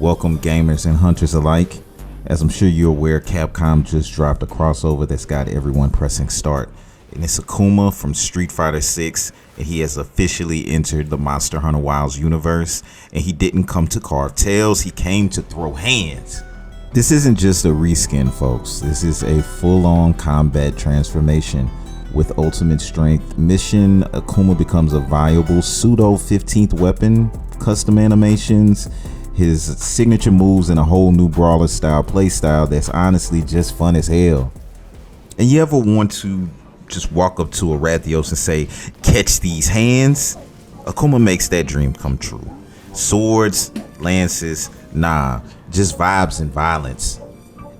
Welcome gamers and hunters alike. As I'm sure you're aware, Capcom just dropped a crossover that's got everyone pressing start. And it's Akuma from Street Fighter 6, and he has officially entered the Monster Hunter Wilds universe. And he didn't come to carve tails, he came to throw hands. This isn't just a reskin, folks. This is a full-on combat transformation. With ultimate strength mission, Akuma becomes a viable pseudo 15th weapon, custom animations, his signature moves, and a whole new brawler style playstyle that's honestly just fun as hell. And you ever want to just walk up to a Rathios and say, "Catch these hands"? Akuma makes that dream come true. Swords, lances, nah, just vibes and violence.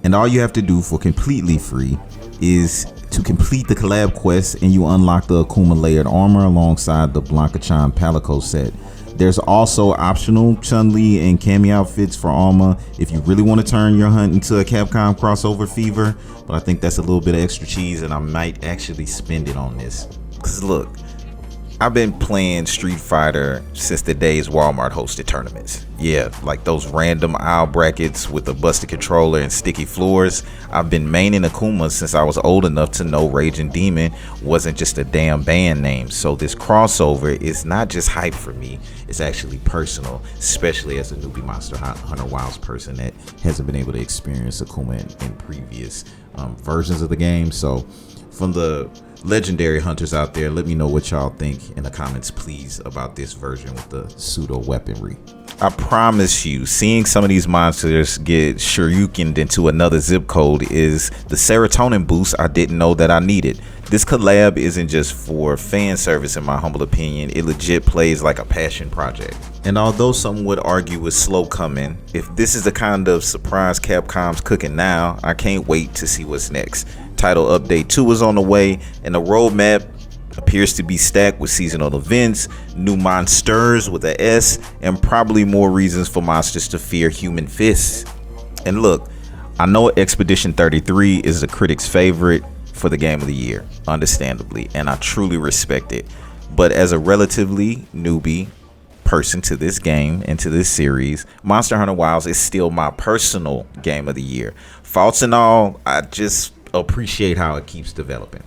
And all you have to do for completely free is to complete the collab quest, and you unlock the Akuma layered armor alongside the Blanca-chan Palico set. There's also optional Chun-Li and Cammy outfits for armor if you really want to turn your hunt into a Capcom crossover fever, but I think that's a little bit of extra cheese and I might actually spend it on this. Cause look, I've been playing Street Fighter since the days Walmart hosted tournaments. Yeah, like those random aisle brackets with a busted controller and sticky floors. I've been maining Akuma since I was old enough to know Raging Demon wasn't just a damn band name. So this crossover is not just hype for me, it's actually personal, especially as a newbie Monster Hunter Wilds person that hasn't been able to experience Akuma in previous versions of the game. So from the legendary hunters out there, let me know what y'all think in the comments, please, about this version with the pseudo weaponry. I promise you, seeing some of these monsters get shurikened into another zip code is the serotonin boost I didn't know that I needed. This collab isn't just for fan service, in my humble opinion. It legit plays like a passion project. And although some would argue it's slow coming, if this is the kind of surprise Capcom's cooking now, I can't wait to see what's next. Title Update 2 is on the way, and the roadmap appears to be stacked with seasonal events, new monsters with an S, and probably more reasons for monsters to fear human fists. And look, I know Expedition 33 is the critics' favorite for the game of the year, understandably, and I truly respect it. But as a relatively newbie person to this game and to this series, Monster Hunter Wilds is still my personal game of the year. Faults and all, I just appreciate how it keeps developing.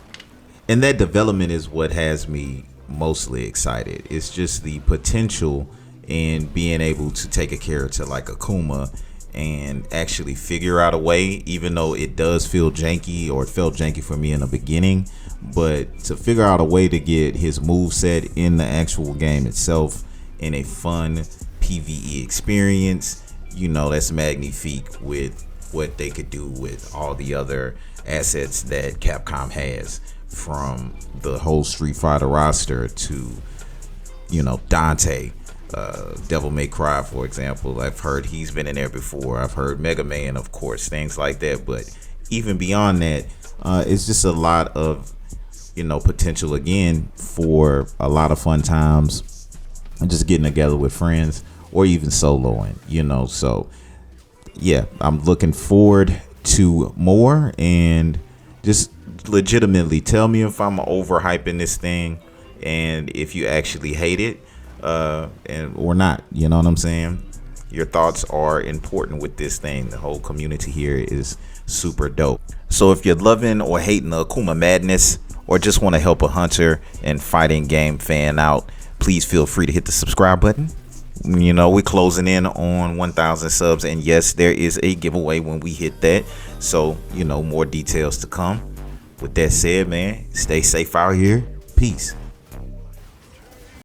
And that development is what has me mostly excited. It's just the potential in being able to take a character like Akuma and actually figure out a way, even though it does feel janky, or it felt janky for me in the beginning, but to figure out a way to get his moveset in the actual game itself in a fun PvE experience, you know, that's magnifique with what they could do with all the other assets that Capcom has, from the whole Street Fighter roster to, you know, Dante, Devil May Cry, for example. I've heard he's been in there before. I've heard Mega Man, of course, things like that. But even beyond that, it's just a lot of, you know, potential again for a lot of fun times and just getting together with friends or even soloing, you know. So yeah, I'm looking forward to more, and just legitimately tell me if I'm overhyping this thing and if you actually hate it and or not, you know what I'm saying? Your thoughts are important with this thing. The whole community here is super dope. So if you're loving or hating the Akuma madness, or just want to help a hunter and fighting game fan out, please feel free to hit the subscribe button. You know, we're closing in on 1,000 subs, and yes, there is a giveaway when we hit that. So, you know, more details to come. With that said, man, stay safe out here. Peace.